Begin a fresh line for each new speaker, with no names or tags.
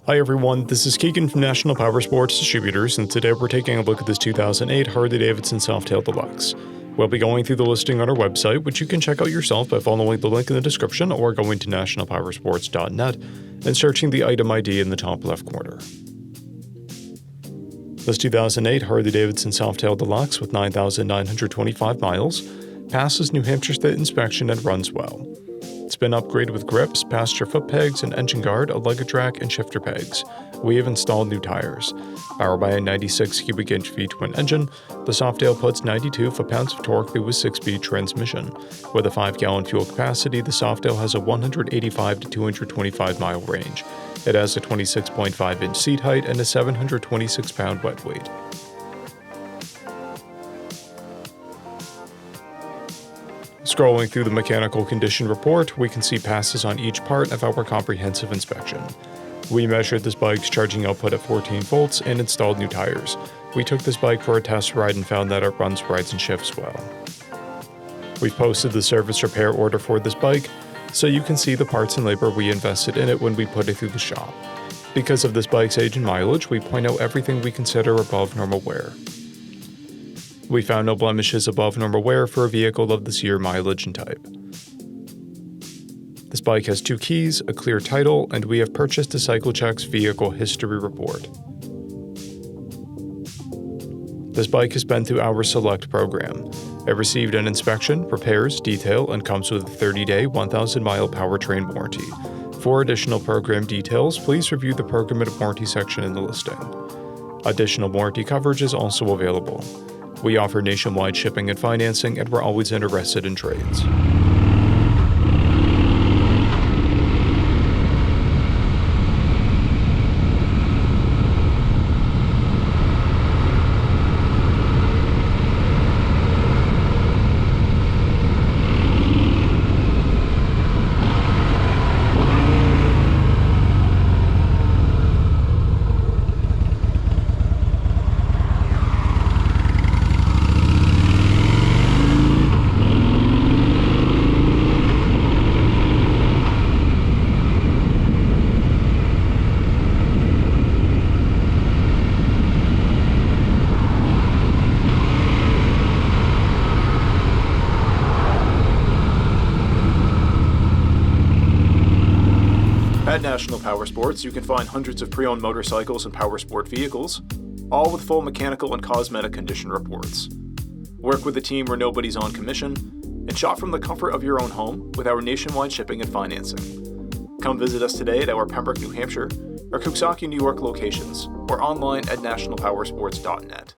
Hi everyone, this is Keegan from National Powersports Distributors, and today we're taking a look at this 2008 Harley Davidson Softail Deluxe. We'll be going through the listing on our website, which you can check out yourself by following the link in the description or going to nationalpowersports.net and searching the item ID in the top left corner. This 2008 Harley Davidson Softail Deluxe with 9,925 miles passes New Hampshire State inspection and runs well. It's been upgraded with grips, passenger foot pegs, an engine guard, a luggage rack, and shifter pegs. We have installed new tires. Powered by a 96 cubic inch V-twin engine, the Softail puts 92 foot-pounds of torque through a 6-speed transmission. With a 5-gallon fuel capacity, the Softail has a 185 to 225 mile range. It has a 26.5 inch seat height and a 726 pound wet weight. Scrolling through the mechanical condition report, we can see passes on each part of our comprehensive inspection. We measured this bike's charging output at 14 volts and installed new tires. We took this bike for a test ride and found that it runs, rides, and shifts well. We've posted the service repair order for this bike, so you can see the parts and labor we invested in it when we put it through the shop. Because of this bike's age and mileage, we point out everything we consider above normal wear. We found no blemishes above normal wear for a vehicle of this year, mileage, and type. This bike has 2 keys, a clear title, and we have purchased a CycleCheck's vehicle history report. This bike has been through our Select program. It received an inspection, repairs, detail, and comes with a 30-day, 1,000-mile powertrain warranty. For additional program details, please review the program and warranty section in the listing. Additional warranty coverage is also available. We offer nationwide shipping and financing, and we're always interested in trades.
At National Powersports, you can find hundreds of pre-owned motorcycles and powersport vehicles, all with full mechanical and cosmetic condition reports. Work with a team where nobody's on commission, and shop from the comfort of your own home with our nationwide shipping and financing. Come visit us today at our Pembroke, New Hampshire, or Coxsackie, New York locations, or online at nationalpowersports.net.